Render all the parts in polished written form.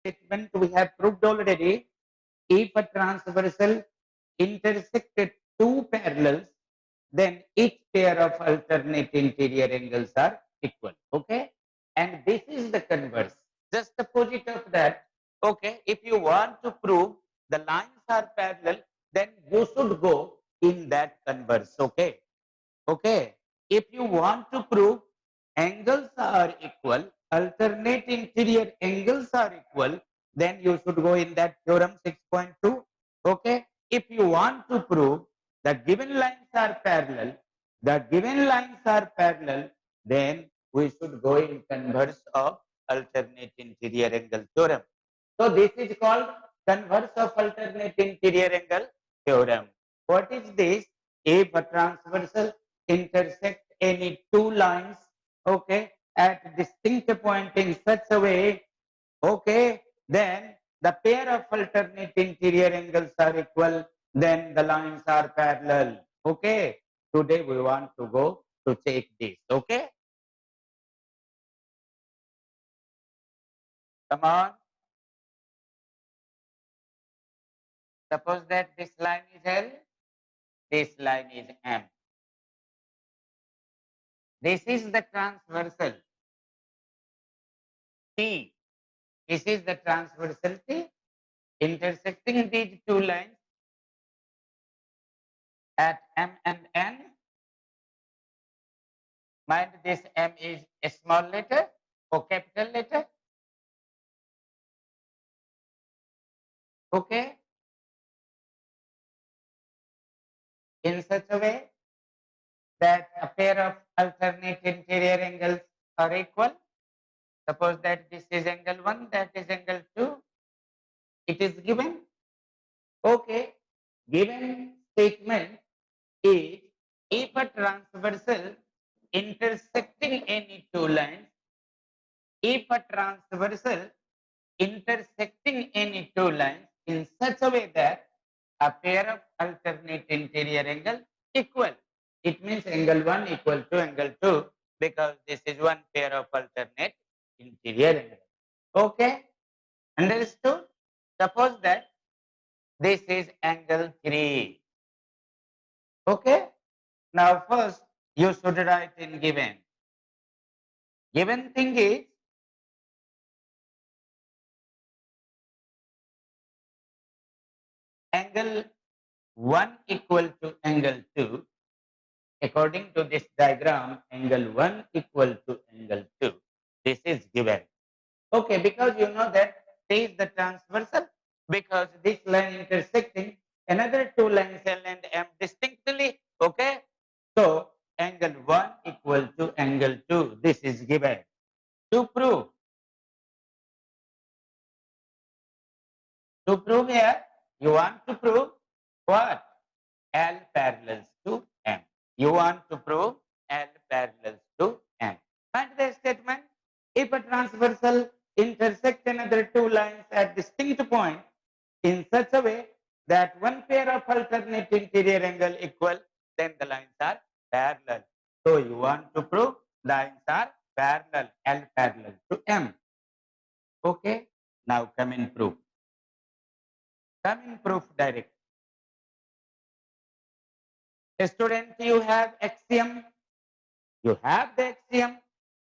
statement we have proved already. If a transversal intersected two parallels, then each pair of alternate interior angles are equal. Okay, and this is the converse, just opposite of that. Okay, if you want to prove the lines are parallel, then you should go in that converse. Okay, okay. If you want to prove angles are equal, alternate interior angles are equal, then you should go in that theorem 6.2. Okay. If you want to prove the given lines are parallel, then we should go in converse of alternate interior angle theorem. So this is called converse of alternate interior angle theorem. What is this? If a transversal intersect any two lines, okay, at distinct point in such a way, okay, then the pair of alternate interior angles are equal, then the lines are parallel. Okay, today we want to go to check this. Okay, come on. Suppose that this line is L, this line is M. This is the transversal T. This is the transversal T intersecting these two lines at M and N. Mind this M is a small letter or capital letter. Okay. In such a way that a pair of alternate interior angles are equal. Suppose that this is angle 1, that is angle 2. It is given. Okay. Given statement is if a transversal intersecting any two lines, if a transversal intersecting any two lines in such a way that a pair of alternate interior angle equal. It means angle 1 equal to angle 2 because this is one pair of alternate interior angle. Okay, understood? Suppose that this is angle 3. Okay, now first you should write in given. Given thing is angle 1 equal to angle 2. According to this diagram, angle 1 equal to angle 2. This is given. Okay, because you know that T is the transversal, because this line intersecting another two lines L and M distinctly. Okay, so angle 1 equal to angle 2. This is given. To prove here, you want to prove what? L parallels to M. You want to prove L parallels to M. Find the statement. If a transversal intersects another two lines at distinct point in such a way that one pair of alternate interior angle equal, then the lines are parallel. So you want to prove lines are parallel, L parallel to M. Okay. Now come in proof. Come in proof direct. Student, you have axiom. You have the axiom,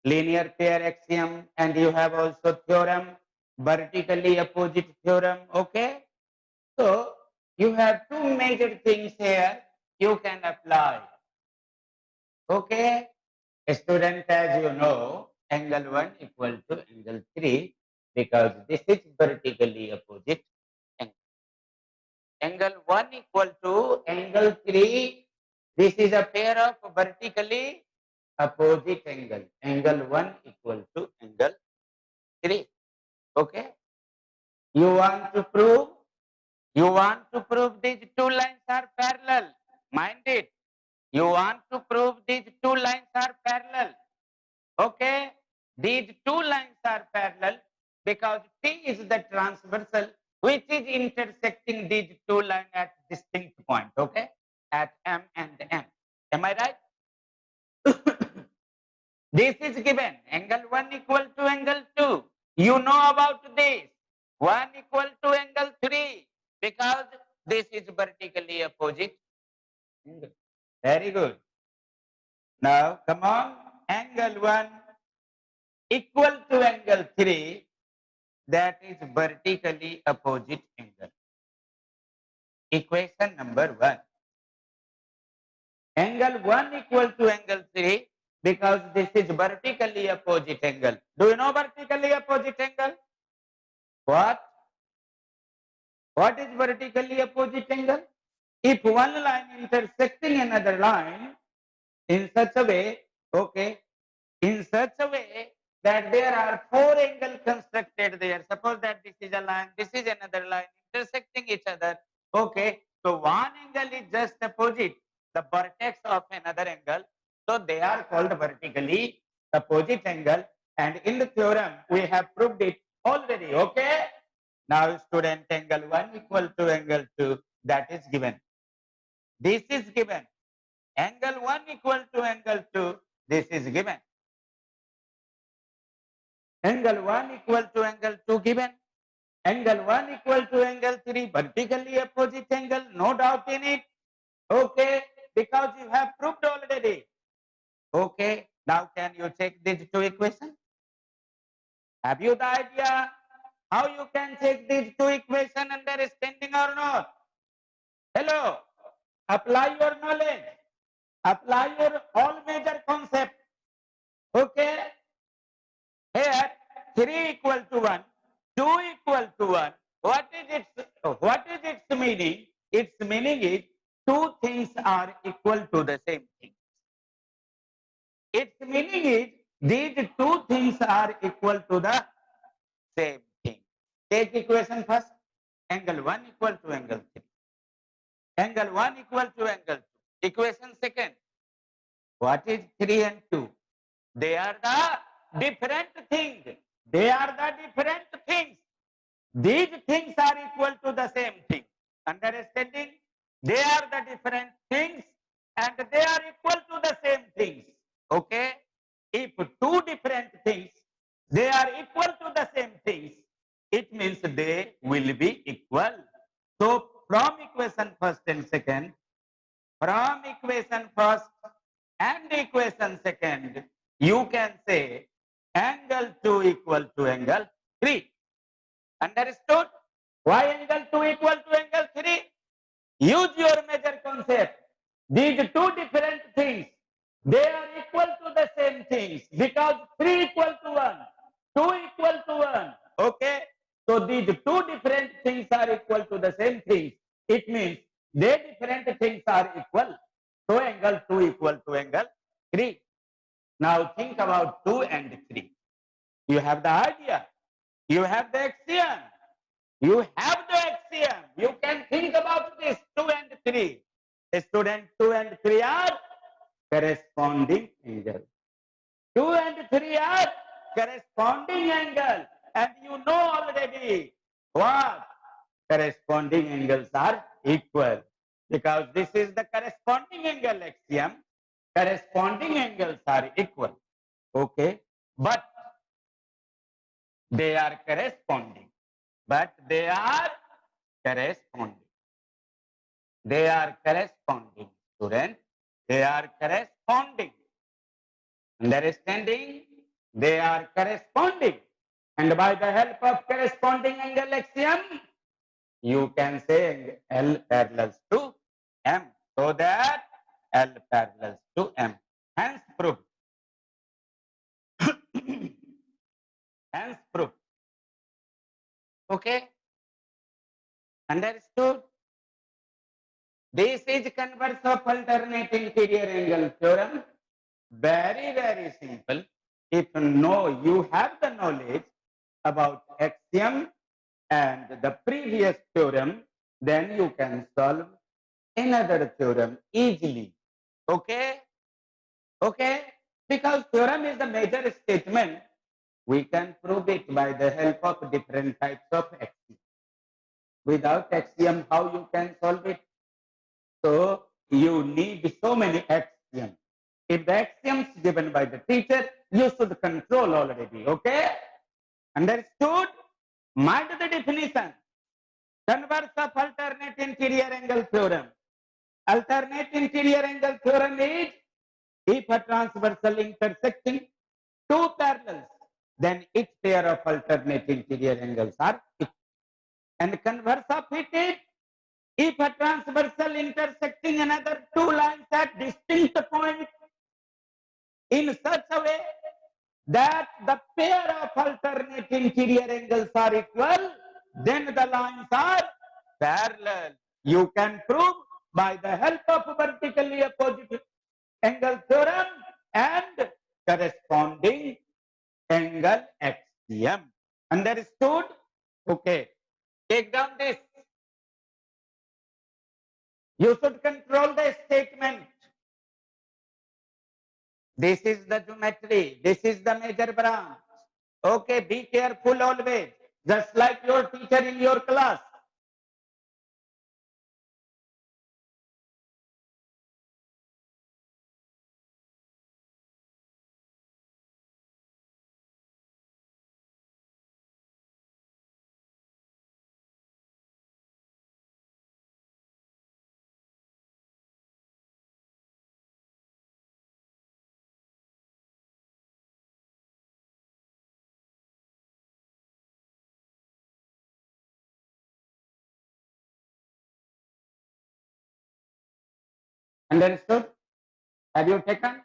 linear pair axiom, and you have also theorem, vertically opposite theorem. Okay. So you have two major things here you can apply. Okay. Student, as you know, angle 1 equal to angle 3 because this is vertically opposite angle. Angle 1 equal to angle 3. This is a pair of vertically opposite angle. Angle 1 equal to angle 3. Okay. You want to prove? You want to prove these two lines are parallel. Mind it. You want to prove these two lines are parallel. Okay. These two lines are parallel because T is the transversal which is intersecting these two lines at distinct point. Okay. At M and M. Am I right? This is given. Angle 1 equal to angle 2. You know about this. 1 equal to angle 3 because this is vertically opposite angle. Very good. Now come on, angle 1 equal to angle 3, that is vertically opposite angle. Equation number 1. Angle 1 equal to angle 3 because this is vertically opposite angle. Do you know vertically opposite angle? What? What is vertically opposite angle? If one line intersecting another line in such a way, okay, in such a way that there are four angles constructed there. Suppose that this is a line, this is another line intersecting each other. Okay, so one angle is just opposite the vertex of another angle. So they are called vertically opposite angle. And in the theorem, we have proved it already. Okay. Now student, angle 1 equal to angle 2, that is given. This is given. Angle 1 equal to angle 2, this is given. Angle 1 equal to angle 2 given. Angle 1 equal to angle 3, vertically opposite angle, no doubt in it. Okay, because you have proved already. Okay, now can you check these two equations? Have you the idea how you can check these two equations understanding or not? Hello, apply your knowledge, apply your all major concept. Okay, here 3 equal to 1, 2 equal to 1. What is its meaning? Its meaning is two things are equal to the same thing. Its meaning is these two things are equal to the same thing. Take equation first. Angle 1 equal to angle 3. Angle 1 equal to angle 2. Equation second. What is 3 and 2? They are the different things. They are the different things. These things are equal to the same thing. Understanding? They are the different things and they are equal to the same things. Okay? If two different things, they are equal to the same things, it means they will be equal. So from equation first and second, from equation first and equation second, you can say angle 2 equal to angle 3. Understood? Why angle 2 equal to angle 3? Use your major concept. These two different things, they are equal to the same things because 3 equal to 1, 2 equal to 1. Okay? So these two different things are equal to the same things. It means they different things are equal. So angle 2 equal to angle 3. Now think about 2 and 3. You have the idea. You have the axiom. You have the axiom. You can think about this 2 and 3. Student, 2 and 3 are corresponding angle. 2 and 3 are corresponding angle. And you know already what? Corresponding angles are equal. Because this is the corresponding angle axiom. Corresponding angles are equal. Okay. But they are corresponding. But they are corresponding. They are corresponding, student. They are corresponding. Understanding? They are corresponding. And by the help of corresponding angle axiom, you can say L parallels to M. So that L parallels to M. Hence proof. Hence proof. Okay? Understood? This is converse of alternate interior angle theorem. Very, very simple. If you have the knowledge about axiom and the previous theorem, then you can solve another theorem easily. Okay? Okay? Because theorem is the major statement, we can prove it by the help of different types of axiom. Without axiom, how you can solve it? So you need so many axioms. If the axioms given by the teacher, you should control already. Okay? Understood? Mind the definition. Converse of alternate interior angle theorem. Alternate interior angle theorem is if a transversal intersecting two parallels, then each pair of alternate interior angles are equal. And converse of it is if a transversal intersecting another two lines at distinct points in such a way that the pair of alternate interior angles are equal, then the lines are parallel. You can prove by the help of vertically opposite angle theorem and corresponding angle axiom. Understood? Okay. Take down this. You should control the statement. This is the geometry. This is the major branch. Okay, be careful always. Just like your teacher in your class. Understood? Have you taken?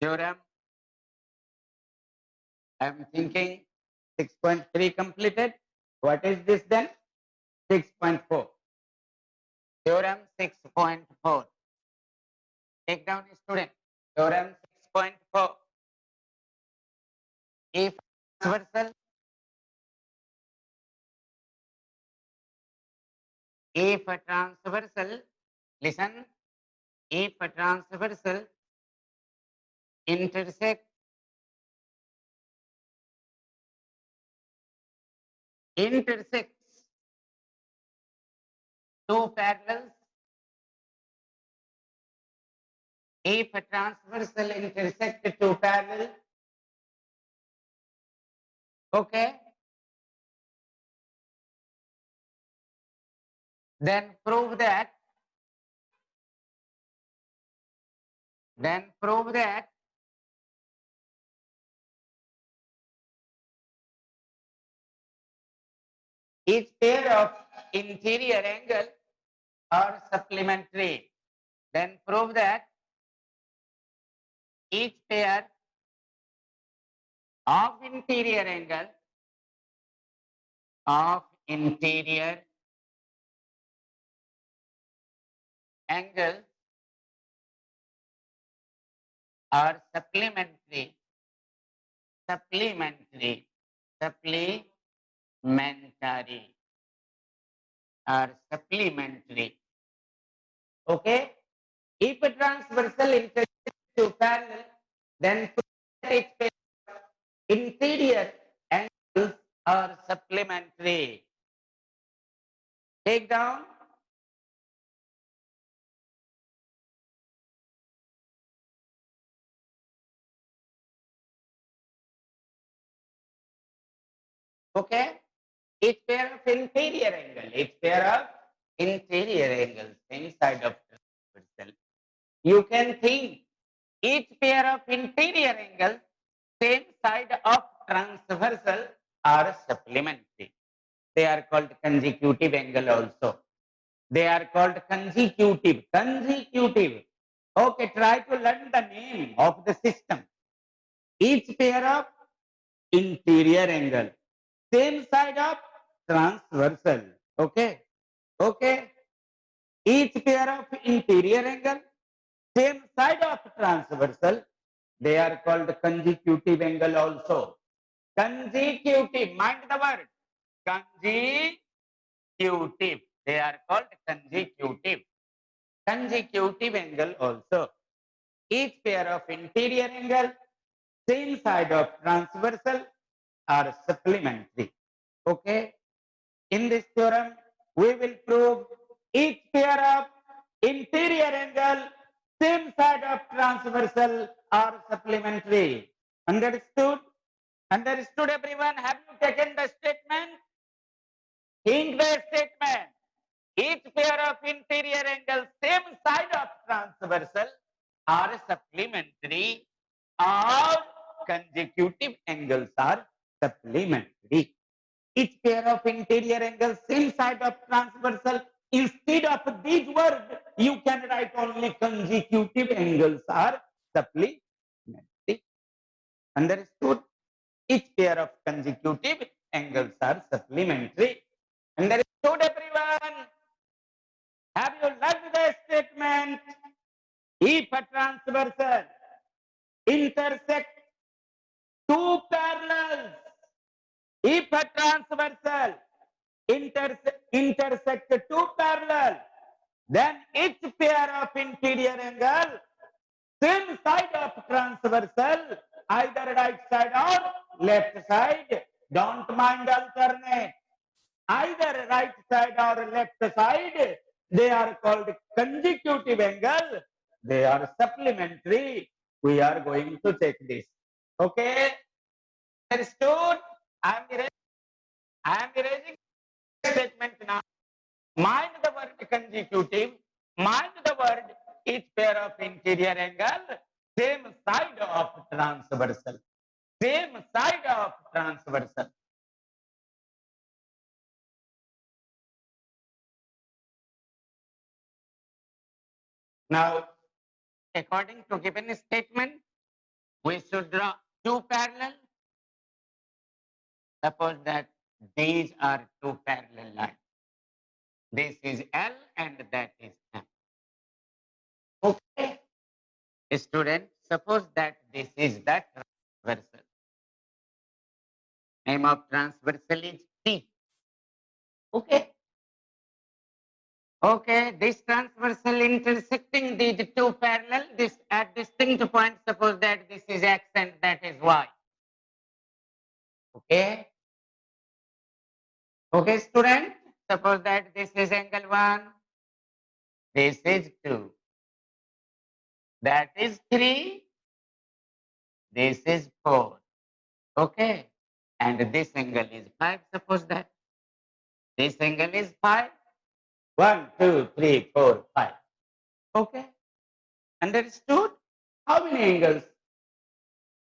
Theorem. I'm thinking 6.3 completed. What is this then? 6.4. Theorem 6.4. Take down student. Theorem 6.4. If transversal, if a transversal, listen, if a transversal intersect intersects two parallels, if a transversal intersect two parallel, okay, then prove that each pair of interior angle are supplementary. Then prove that each pair of interior angles are supplementary, supplementary, supplementary, are supplementary. Okay? If a transversal intersects two parallel, then each pair of interior angles are supplementary. Take down. Okay? Each pair of interior angle, each pair of interior angles inside of transversal. You can think each pair of interior angles same side of transversal are supplementary. They are called consecutive angle also. They are called consecutive. Consecutive. Okay, try to learn the name of the system. Each pair of interior angle, same side of transversal. Okay. Okay. Each pair of interior angle, same side of transversal, they are called consecutive angle also. Consecutive, mind the word. Consecutive. They are called consecutive. Consecutive angle also. Each pair of interior angle, same side of transversal are supplementary. Okay. In this theorem, we will prove each pair of interior angle, same side of transversal are supplementary. Understood? Understood, everyone? Have you taken the statement? In the statement, each pair of interior angles, same side of transversal, are supplementary or consecutive angles are supplementary. Each pair of interior angles, same side of transversal, instead of these words, you can write only consecutive angles are supplementary. Understood? Each pair of consecutive angles are supplementary. Understood, everyone? Have you learned the statement? If a transversal intersects two parallels, if a transversal intersect two parallel, then each pair of interior angle, same side of transversal, either right side or left side, don't mind alternate, either right side or left side, they are called consecutive angle, they are supplementary. We are going to check this. Okay, understood? I am erasing statement now. Mind the word consecutive, mind the word each pair of interior angle, same side of transversal. Same side of transversal. Now, according to given statement, we should draw two parallel. Suppose that these are two parallel lines. This is L and that is M. Okay. Student, suppose that this is the transversal. Name of transversal is T. Okay. Okay, this transversal intersecting these two parallel, this at distinct points, suppose that this is X and that is Y. Okay. Okay, student, suppose that this is angle 1, this is 2, that is 3, this is 4. Okay. And this angle is 5, suppose that. This angle is 5. 1, 2, 3, 4, 5. Okay. Understood? How many angles?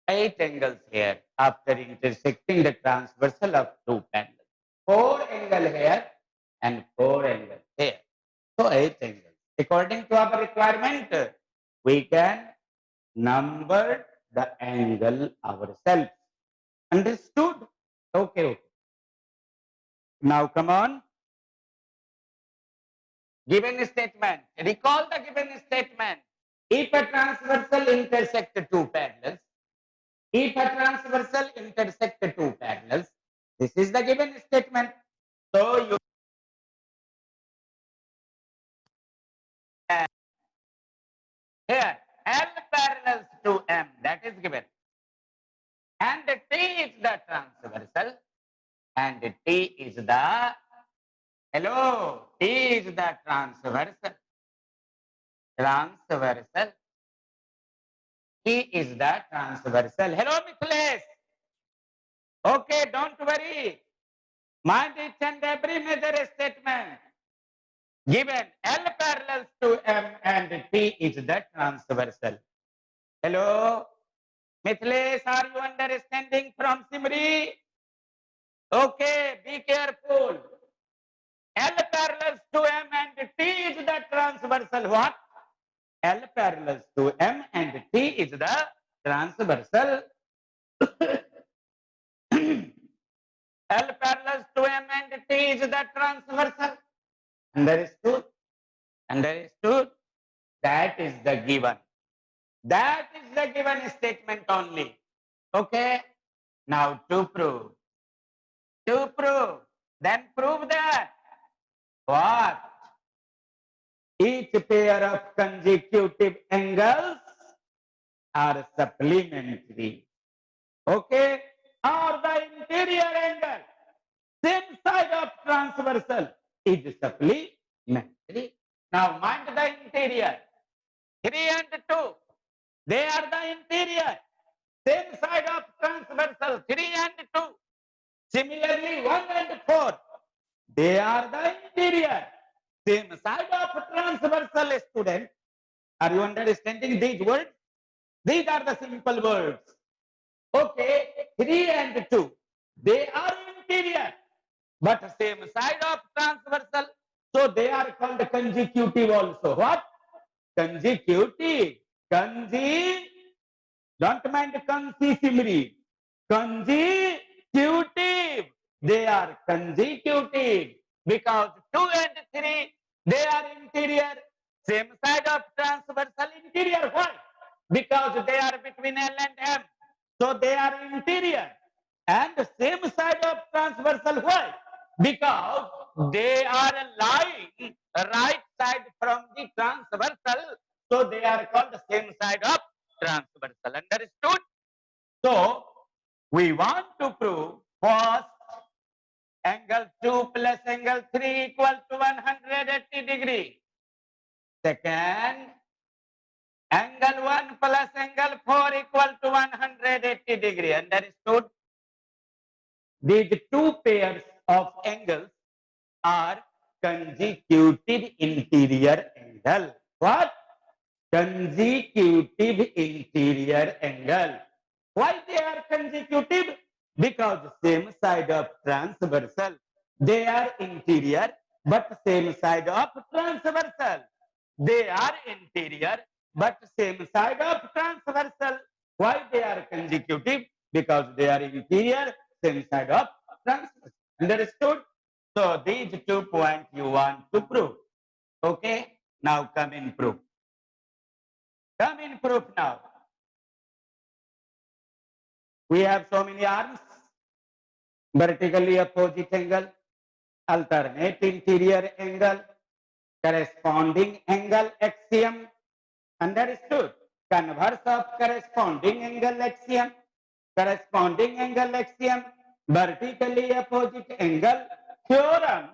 8 angles here after intersecting the transversal of two panels. 4 angle here and 4 angle here. So 8 angles. According to our requirement, we can number the angle ourselves. Understood? Okay, okay. Now come on. Given statement. Recall the given statement. If a transversal intersect two parallels, if a transversal intersect two parallels, this is the given statement. So you have here L parallels to M, that is given. And T is the transversal, and T is the, hello, T is the transversal. Transversal. T is the transversal. Hello, Mithlesh. Okay, don't worry. Mind each and every major statement. Given L parallels to M and T is the transversal. Hello? Mithlesh, are you understanding from Simri? Okay, be careful. L parallels to M and T is the transversal. What? L parallels to M and T is the transversal. L parallels to M and T is the transversal. Understood? Understood? That is the given. That is the given statement only. Okay? Now to prove. To prove. Then prove that. What? Each pair of consecutive angles are supplementary. Okay, or the interior angle, same side of transversal is supplementary. Now mind the interior, 3 and 2, they are the interior, same side of transversal, 3 and 2. Similarly, 1 and 4, they are the interior, same side of transversal. Student, are you understanding these words? These are the simple words. Okay, 3 and 2, they are interior, but same side of transversal. So they are called consecutive also. What? Consecutive. Conji, don't mind consistimity. Consecutive. They are consecutive because 2 and 3, they are interior. Same side of transversal interior. Why? Because they are between L and M. So they are interior. And same side of transversal. Why? Because they are lying right side from the transversal. So they are called the same side of transversal. Understood? So we want to prove first angle 2 plus angle 3 equal to 180 degree. Second, angle 1 plus angle 4 equal to 180 degree. Understood? These two pairs of angles are consecutive interior angle. What? Consecutive interior angle. Why they are consecutive? Because same side of transversal. They are interior, but same side of transversal. They are interior, but same side of transversal. Why they are consecutive? Because they are interior, same side of transversal. Understood? So these 2 points you want to prove. Okay? Now come in proof. Come in proof now. We have so many arms. Vertically opposite angle, alternate interior angle, corresponding angle axiom. Understood? Converse of corresponding angle axiom. Corresponding angle axiom. Vertically opposite angle theorem.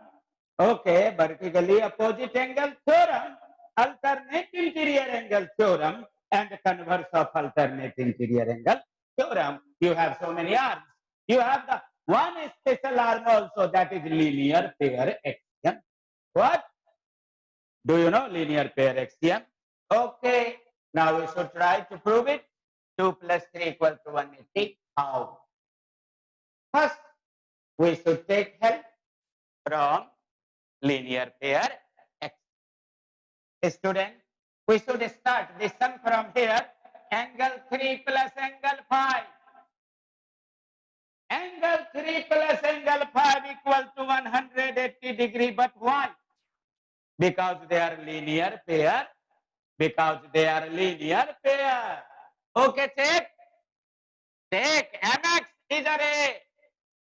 Okay, vertically opposite angle theorem. Alternate interior angle theorem and converse of alternate interior angle theorem. You have so many arms. You have the one special arm also, that is linear pair axiom. What? Do you know linear pair axiom? Okay. Now we should try to prove it. 2 plus 3 equal to 180. How? First, we should take help from linear pair axiom. Student, we should start the sum from here. Angle 3 plus angle 5. Angle 3 plus angle 5 equal to 180 degree. But why? Because they are linear pair. Because they are linear pair. Okay, check. Take MX is array.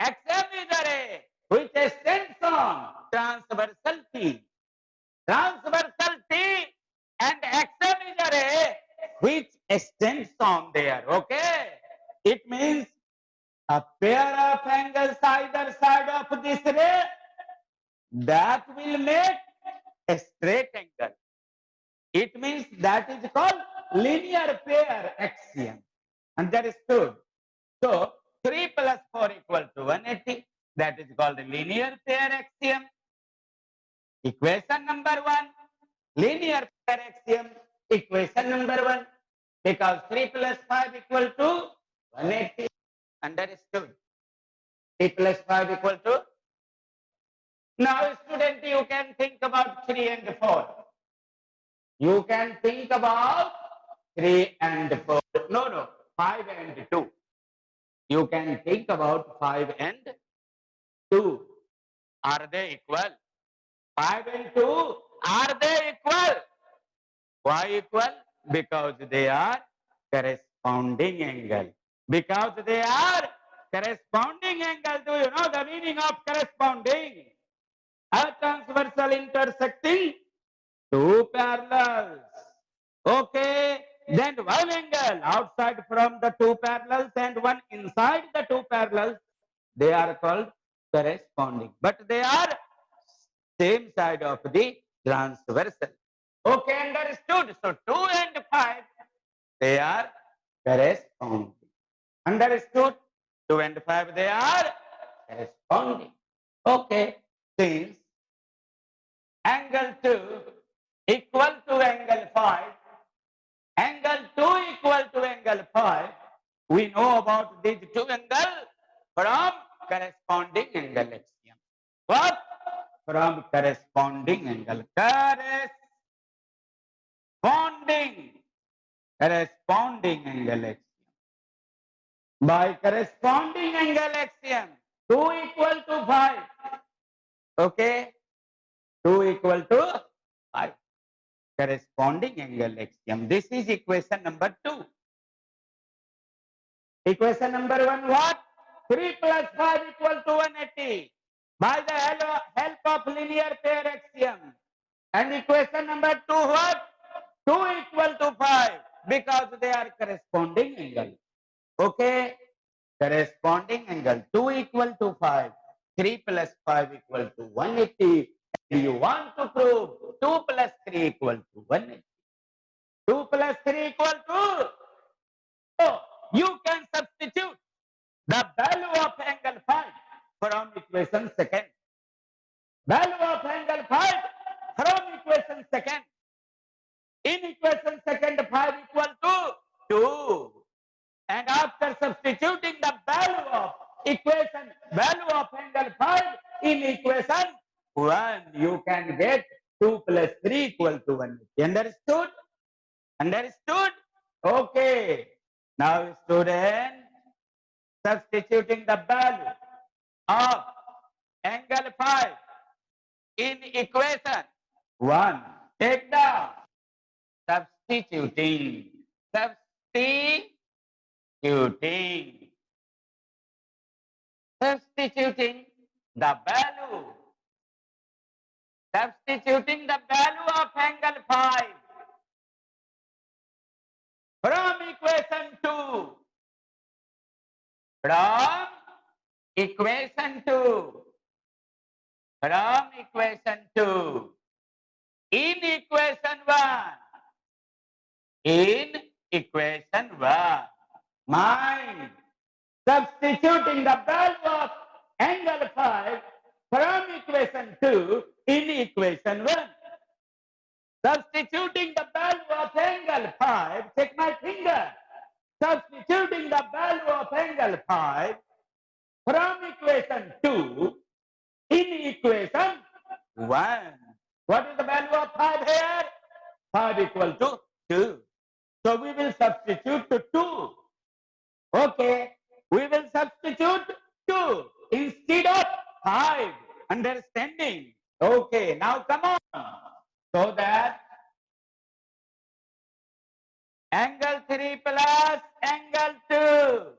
XM is array. Which extends on transversal T. Transversal T and XM is array which extends on there. Okay. It means a pair of angles either side of this ray that will make a straight angle. It means that is called linear pair axiom. Understood? So 3 plus 4 equal to 180. That is called linear pair axiom. Equation number 1. Linear pair axiom. Equation number 1. Because 3 plus 5 equal to 180. Understood? 3 plus 5 equal to. Now student, you can think about 3 and 4. You can think about 3 and 4. No, 5 and 2. You can think about 5 and 2. Are they equal? 5 and 2, are they equal? Why equal? Because they are corresponding angle. Because they are corresponding angle. Do you know the meaning of corresponding? A transversal intersecting two parallels. Okay. then one angle outside from the two parallels and one inside the two parallels, they are called corresponding. But they are same side of the transversal. Okay, understood. So 2 and 5, they are corresponding. Understood? 2 and 5, they are corresponding. Okay, since angle 2 equal to angle 5, angle 2 equal to angle 5, we know about these two angles from corresponding angle axiom. What? From corresponding angle. Corresponding angle axiom. By corresponding angle axiom, 2 equal to 5. Okay? 2 equal to 5. Corresponding angle axiom. This is equation number 2. Equation number 1 what? 3 plus 5 equal to 180. By the help of linear pair axiom. And equation number 2 what? 2 equal to 5 because they are corresponding angle. Okay? Corresponding angle 2 equal to 5. 3 plus 5 equal to 180. And you want to prove 2 plus 3 equal to 180. 2 plus 3 equal to. So you can substitute the value of angle 5 from equation second. Value of angle 5 from equation second. In equation second, 5 equal to 2. And after substituting the value of value of angle 5 in equation 1, you can get 2 plus 3 equal to 1. Understood? Understood? Okay. Now, student, substituting the value of angle 5 in equation 1. Take down. Substituting. Substituting the value. Substituting the value of angle 5 from equation 2. From equation 2. From equation 2. In equation 1. In equation 1. Mind. Substituting the value of angle 5 from equation 2 in equation 1. Substituting the value of angle 5, check my finger. Substituting the value of angle 5 from equation 2 in equation 1. What is the value of 5 here? 5 equal to 2. So we will substitute to 2. Okay. We will substitute 2 instead of 5. Understanding? Okay. Now come on. So that angle 3 plus angle 2.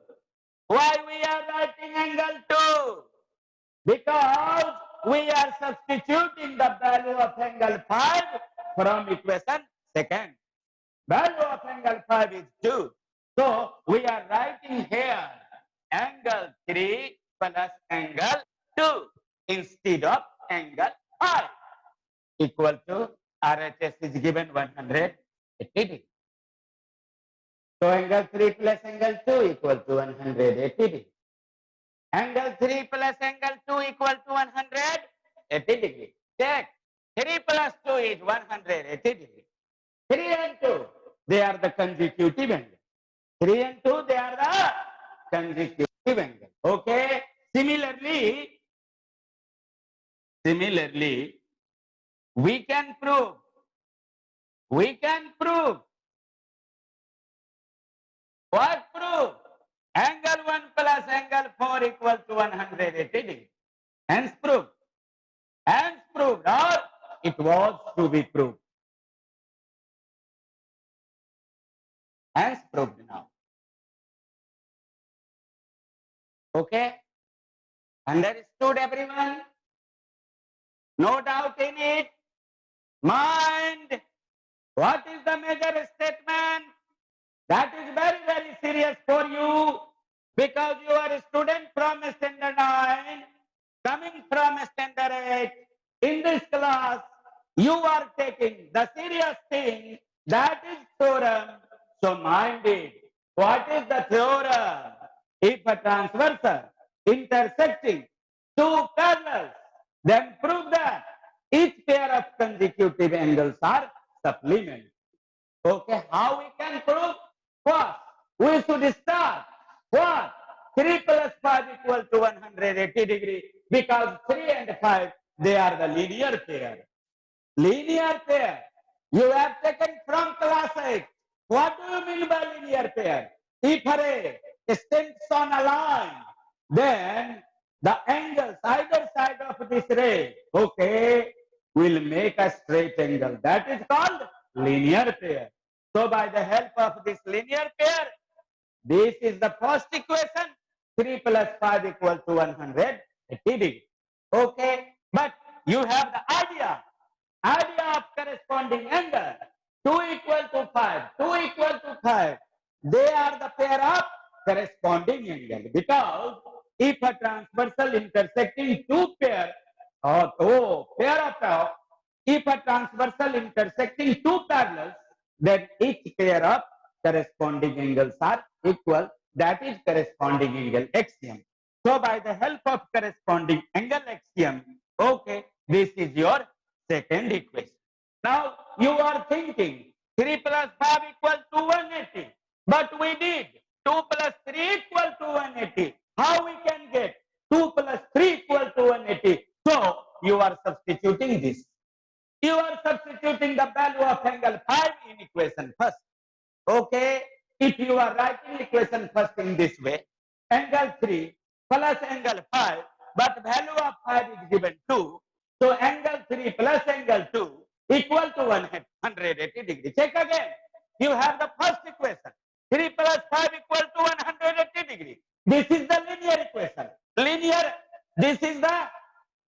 Why we are writing angle 2? Because we are substituting the value of angle 5 from equation second. Value of angle 5 is 2. So we are writing here angle 3 plus angle 2 instead of angle 5 equal to RHS is given 180 degree. So angle 3 plus angle 2 equal to 180 degree. Angle 3 plus angle 2 equal to 180 degree. Check. 3 plus 2 is 180 degree. 3 and 2, they are the consecutive angle. 3 and 2, they are the consecutive angle. Okay. Similarly, we can prove. What proof? Angle 1 plus angle 4 equal to 180 degree. Hence proved. Hence proved. Or it was to be proved. Hence proved now. Okay? Understood everyone? No doubt in it? Mind. What is the major statement? That is very, very serious for you because you are a student from standard 9, coming from standard 8. In this class, you are taking the serious thing that is theorem. So mind it. What is the theorem? If a transversal intersecting two parallels, then prove that each pair of consecutive angles are supplementary. Okay, how we can prove? First, we should start what? 3 plus 5 equal to 180 degree because 3 and 5, they are the linear pair. Linear pair. You have taken from class 8. What do you mean by linear pair? If a ray stands on a line, then the angles either side of this ray, okay, will make a straight angle. That is called linear pair. So by the help of this linear pair, this is the first equation. 3 plus 5 equal to 180 degree. Okay, but you have the idea of corresponding angle. 2 equal to 5. 2 equal to 5. They are the pair of corresponding angle. Because if a transversal intersecting two pair, pair of, if a transversal intersecting two parallels, then each pair of corresponding angles are equal. That is corresponding angle axiom. So by the help of corresponding angle axiom, okay, this is your second equation. Now you are thinking 3 plus 5 equal to 180. But we did 2 plus 3 equal to 180. How we can get 2 plus 3 equal to 180? So you are substituting this. You are substituting the value of angle 5 in equation first. Okay, if you are writing equation first in this way, angle 3 plus angle 5, but value of 5 is given 2. So angle 3 plus angle 2 equal to 180 degree. Check again. You have the first equation. 3 plus 5 equal to 180 degree. This is the linear equation. This is the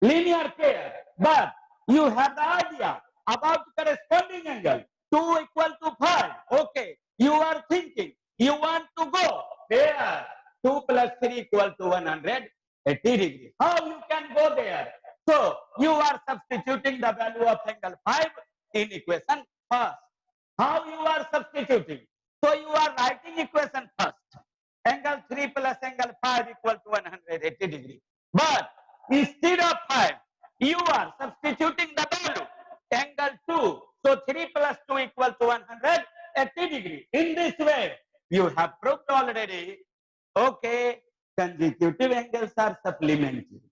linear pair. But you have the idea about corresponding angle. 2 equal to 5. Okay. You are thinking, you want to go there. 2 plus 3 equal to 180 degree. How you can go there? So you are substituting the value of angle 5 in equation first. How you are substituting? So you are writing equation first. Angle 3 plus angle 5 equal to 180 degree. But instead of 5, you are substituting the value angle 2. So 3 plus 2 equal to 180 degree. In this way, you have proved already, okay, consecutive angles are supplementary.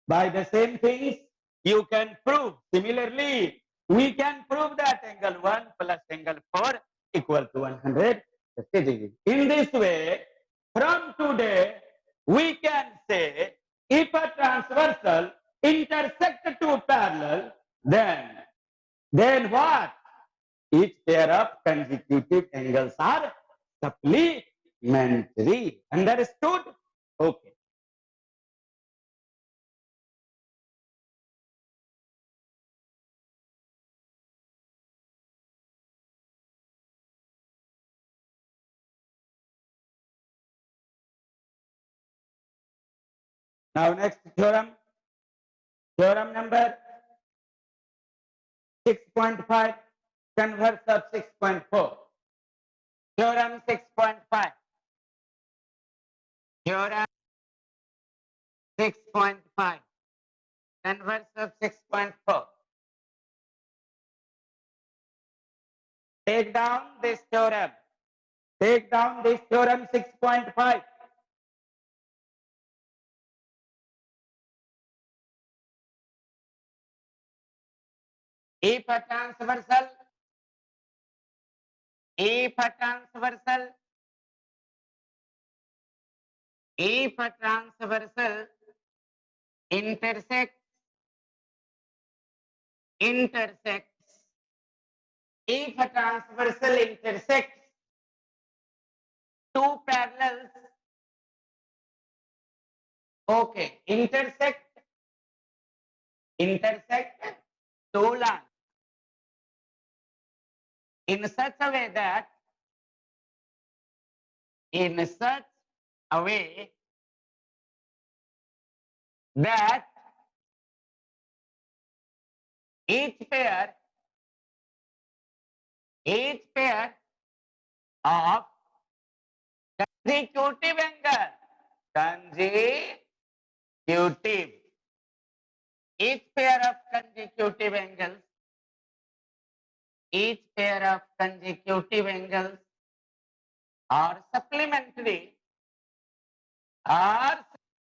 By the same things, you can prove. Similarly, we can prove that angle 1 plus angle 4 equal to 150 degree. In this way, from today, we can say if a transversal intersect two parallel, then what? Each pair of consecutive angles are supplementary. Understood? Okay. Now next theorem, theorem number 6.5, converse of 6.4. Theorem 6.5. Theorem 6.5. Converse of 6.4. Take down this theorem. Take down this theorem 6.5. If a transversal, if a transversal, if a transversal intersects, if a transversal intersects two parallels, okay, intersect two lines in such a way that in such a way that each pair of consecutive angle, consecutive, each pair of consecutive angles, each pair of consecutive angles are supplementary, are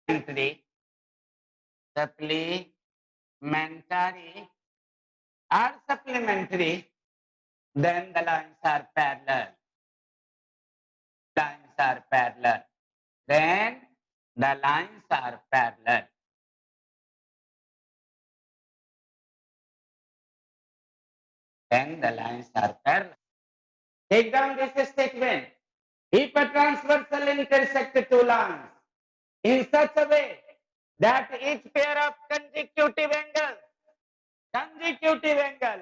supplementary, supplementary, then the lines are parallel. Lines are parallel. Then the lines are parallel. Then the lines are parallel. Take down this statement. If a transversal intersect two lines in such a way that each pair of consecutive angle,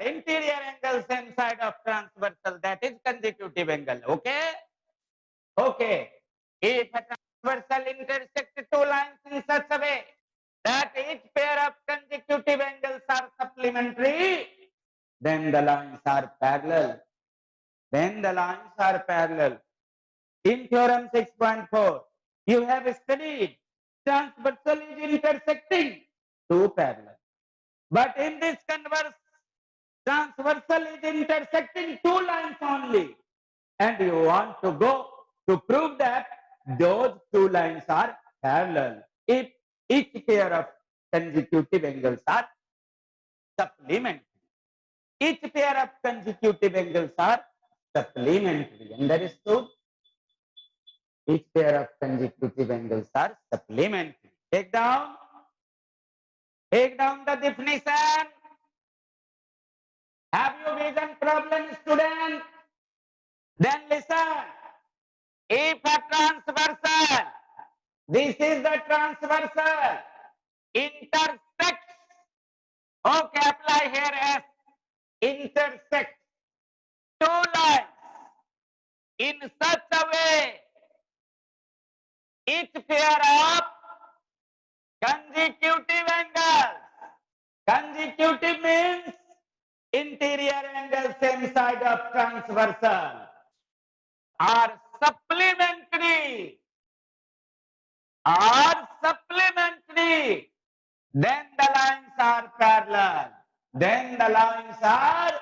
interior angle same side of transversal, that is consecutive angle. Okay? Okay. If a transversal intersect two lines in such a way that each pair of consecutive angles are supplementary, then the lines are parallel. Then the lines are parallel. In theorem 6.4, you have studied transversal is intersecting two parallel. But in this converse, transversal is intersecting two lines only. And you want to go to prove that those two lines are parallel if each pair of consecutive angles are supplementary. Each pair of consecutive angles are supplementary. Understood? Each pair of consecutive angles are supplementary. Take down the definition. Have you vision problem, student? Then listen. If a transversal, this is the transversal, intersects, okay, apply here as intersect two lines in such a way, each pair of consecutive angles. Consecutive means interior angle same side of transversal are supplementary, then the lines are parallel. Then the lines are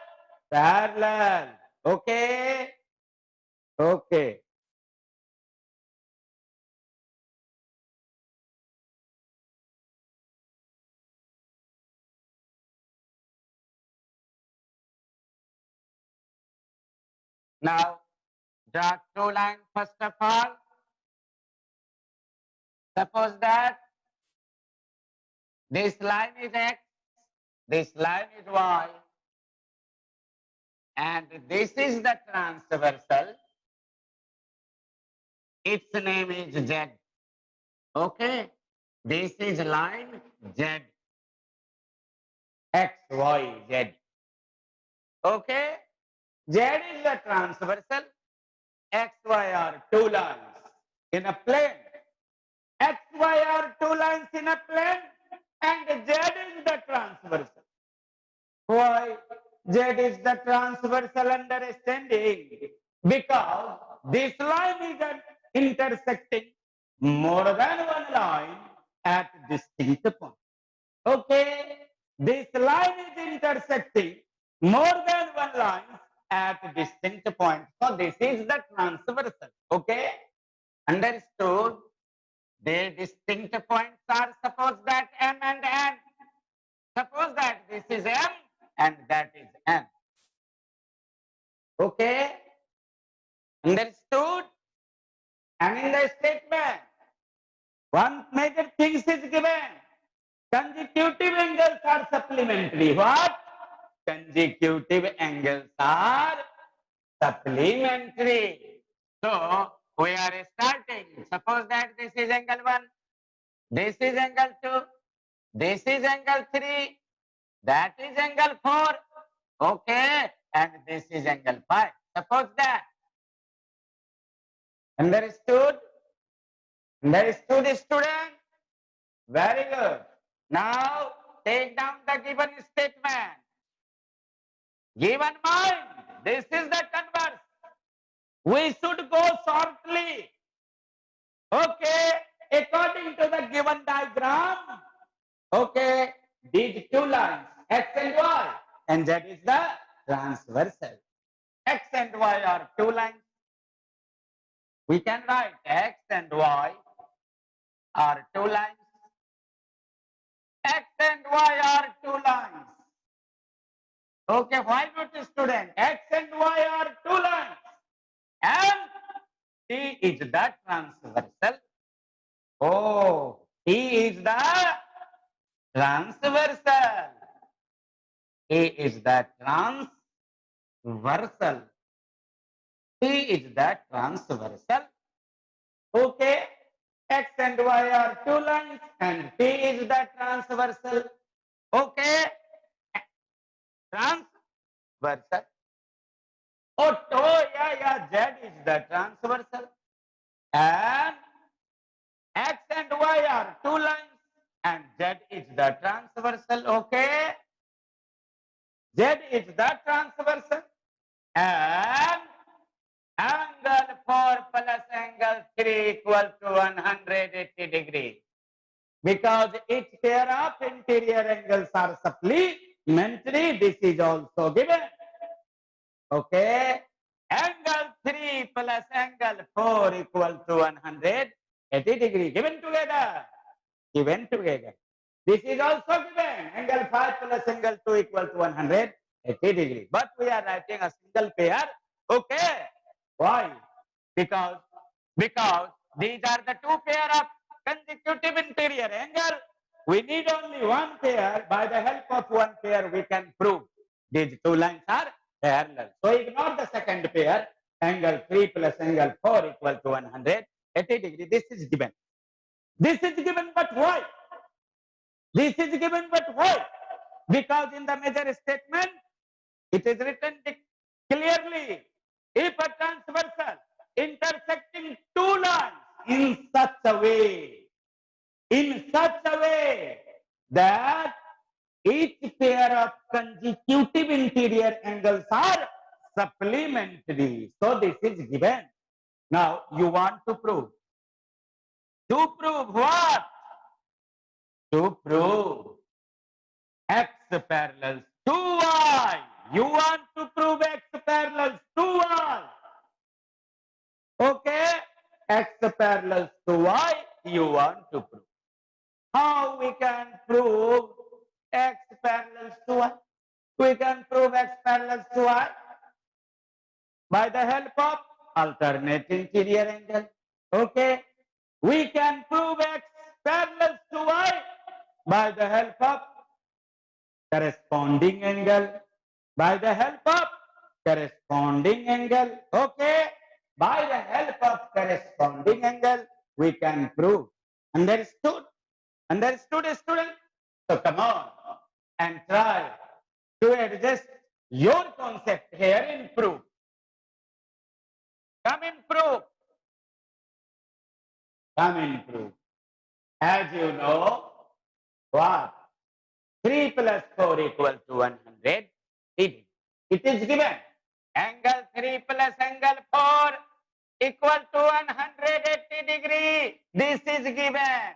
parallel. Okay? Okay. Now, draw two lines first of all. Suppose that this line is X, this line is Y, and this is the transversal. Its name is Z. Okay? This is line Z. X, Y, Z. Okay? Z is the transversal. X, Y are two lines in a plane. X, Y are two lines in a plane, and Z is the transversal. Why? Z is the transversal understanding because this line is intersecting more than one line at distinct points. Okay, this line is intersecting more than one line at distinct points. So this is the transversal. Okay, understood? The distinct points are suppose that M and N. Suppose that this is M and that is N. Okay, understood? And in the statement, one major thing is given. Consecutive angles are supplementary. What? Consecutive angles are supplementary. So we are starting. Suppose that this is angle 1, this is angle 2, this is angle 3, that is angle 4. Okay, and this is angle 5. Suppose that. Understood? Understood, student? Very good. Now take down the given statement. Given mind, this is the converse. We should go shortly. Okay, according to the given diagram. Okay, these two lines, X and Y, and that is the transversal. X and Y are two lines. We can write X and Y are two lines. X and Y are two lines. Okay, why not, student? X and Y are two lines. And T is the transversal. Oh, T is the transversal. A is the transversal. T is the transversal. Okay. X and Y are two lines and T is the transversal. Okay. Transversal. Oh, yeah. Z is the transversal. And X and Y are two lines and Z is the transversal. Okay. Z is the transversal. And angle 4 plus angle 3 equal to 180 degrees. Because each pair of interior angles are supplementary, this is also given. Okay. Angle 3 plus angle 4 equal to 180 degrees. Given together. Given together. This is also given. Angle 5 plus angle 2 equal to 180 degrees. But we are writing a single pair. Okay. Why? Because these are the two pair of consecutive interior angle. We need only one pair. By the help of one pair, we can prove these two lines are parallel. So ignore the second pair. Angle 3 plus angle 4 equal to 180 degrees. This is given. This is given, but why? This is given, but why? Because in the measure statement, it is written clearly, if a transversal intersecting two lines in such a way that each pair of consecutive interior angles are supplementary. So this is given. Now you want to prove. To prove what? To prove X parallels to Y. You want to prove X parallels to Y. Okay? X parallels to Y, you want to prove. How we can prove X parallels to Y? We can prove X parallels to Y by the help of alternate interior angle. Okay? We can prove X parallels to Y by the help of corresponding angle. By the help of corresponding angle. Okay? By the help of corresponding angle, we can prove. Understood? Understood, student? So come on and try to adjust your concept here in proof. Come in proof. Come in proof. As you know, what? 3 plus 4 equal to 100. It is given. Angle 3 plus angle 4 equal to 180 degree. This is given.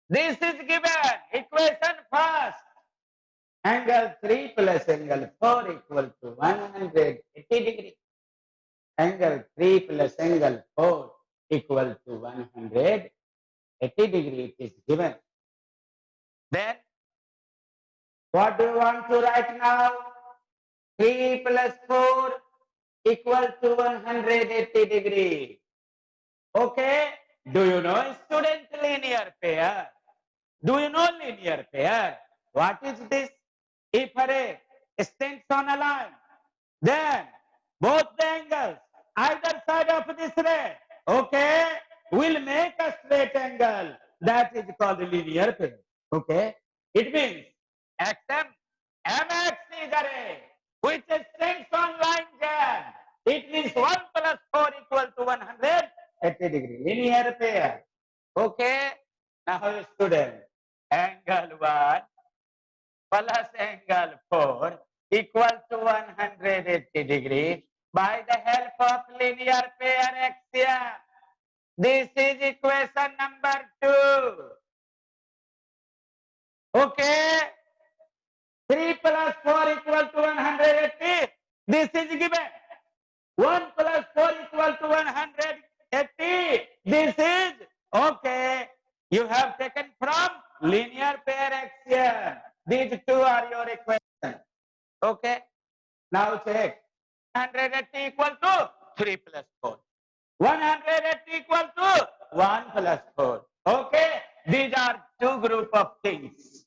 This is given. Equation first. Angle 3 plus angle 4 equal to 180 degree. Angle 3 plus angle 4 equal to 180 degree. It is given. Then, what do you want to write now? 3 plus 4 equal to 180 degree. Okay? Do you know student linear pair? Do you know linear pair? What is this? If a ray stands on a line, then both the angles either side of this ray, okay, will make a straight angle. That is called linear pair. Okay? It means XM, MX is a ray which stands on line Z. It means 1 plus plus 4 equal to 180 degree. Linear pair. Okay. Now student, angle 1 plus angle 4 equal to 180 degree by the help of linear pair axiom. This is equation number 2. Okay. 3 plus 4 equal to 180. This is given. 1 plus 4 equal to 180. This is okay. You have taken from linear pair axiom. These two are your equations. Okay. Now check. 180 equal to 3 plus 4. 180 equal to 1 plus 4. Okay. These are two group of things.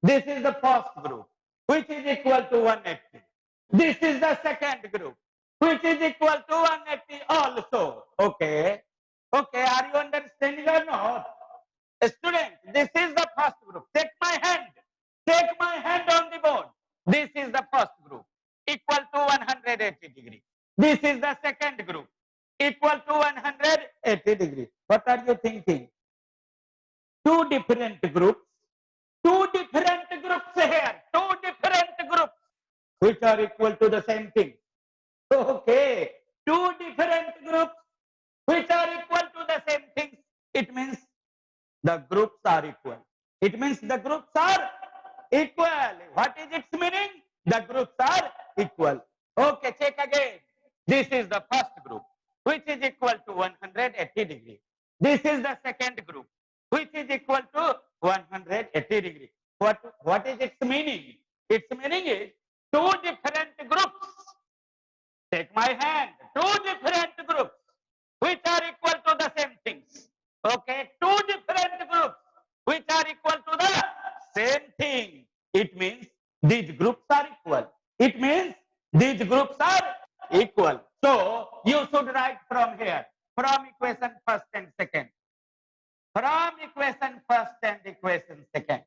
This is the first group, which is equal to 180. This is the second group, which is equal to 180 also. Okay. Okay. Are you understanding or not? Student, this is the first group. Take my hand. Take my hand on the board. This is the first group, equal to 180 degree. This is the second group, equal to 180 degree. What are you thinking? Two different groups. Two different groups here. Two different groups, which are equal to the same thing. Okay. Two different groups, which are equal to the same thing. It means the groups are equal. It means the groups are equal. What is its meaning? The groups are equal. Okay, check again. This is the first group, which is equal to 180 degree. This is the second group, which is equal to 180 degree. What is its meaning? Its meaning is two different groups. Take my hand. Two different groups, which are equal to the same things. Okay, two different groups, which are equal to the same thing. It means these groups are equal. It means these groups are equal. So you should write from here, from equation first and second. From equation first and equation second.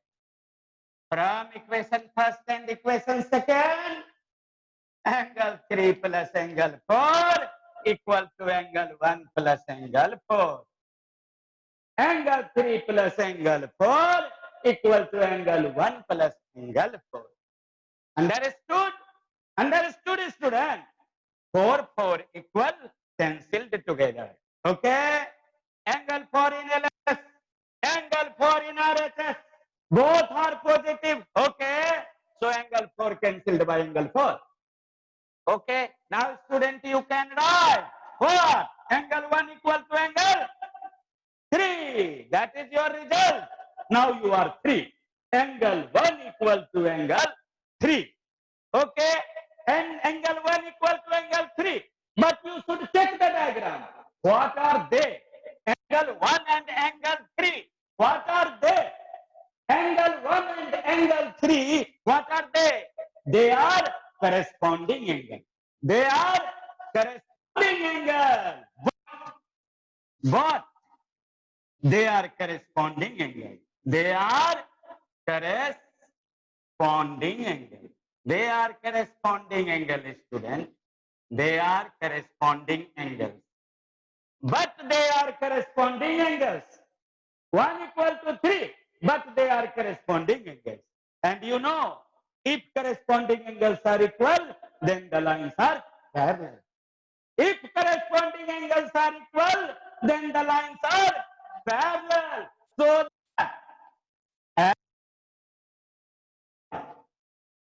From equation first and equation second, angle 3 plus angle 4 equal to angle 1 plus angle 4. Angle 3 plus angle 4 equal to angle 1 plus angle 4. Understood? Understood, student? 4 equal cancelled together. Okay? Angle 4 in LS, angle 4 in RHS. Both are positive. Okay? So angle 4 cancelled by angle 4. Okay? Now student, you can write what? Angle 1 equal to angle 3. That is your result. Now you are free. Angle 1 equal to angle 3. Okay? And angle 1 equal to angle 3. But you should check the diagram. What are they? Angle 1 and angle 3. What are they? Angle 1 and angle 3. What are they? They are corresponding angle. They are corresponding angle. But they are corresponding angle. They are corresponding angle. They are corresponding angle, student. They are corresponding angles. But they are corresponding angles. 1 equal to 3, but they are corresponding angles. And you know, if corresponding angles are equal, then the lines are parallel. If corresponding angles are equal, then the lines are parallel.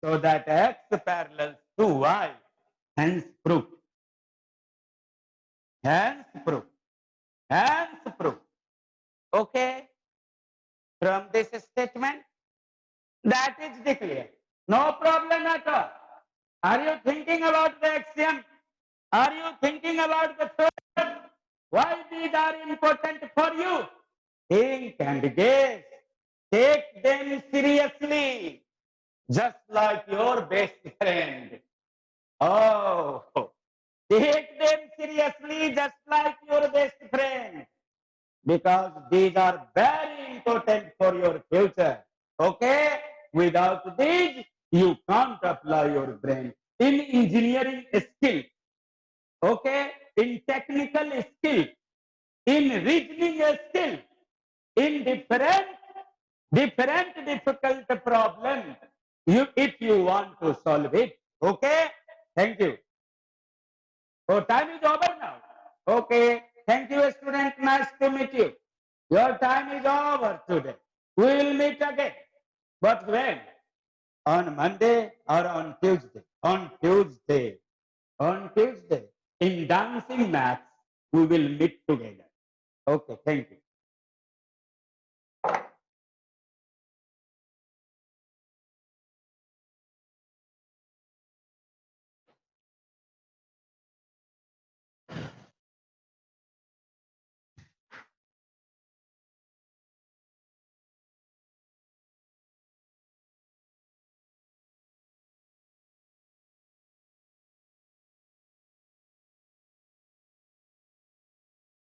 So that x parallels to y. Hence proof. Hence proof. Hence proof. Okay. From this statement, that is declared. No problem at all. Are you thinking about the axiom? Are you thinking about the theorem? Why these are important for you? Think and guess. Take them seriously. Just like your best friend. Oh, take them seriously just like your best friend. Because these are very important for your future. Okay? Without these, you can't apply your brain in engineering skill. Okay? in technical skill, in reasoning skill, in different difficult problem, if you want to solve it. Okay? Thank you. Oh, time is over now. Okay. Thank you, student. Nice to meet you. Your time is over today. We will meet again. But when? On Monday or on Tuesday? On Tuesday. On Tuesday. In dancing maths, we will meet together. Okay. Thank you.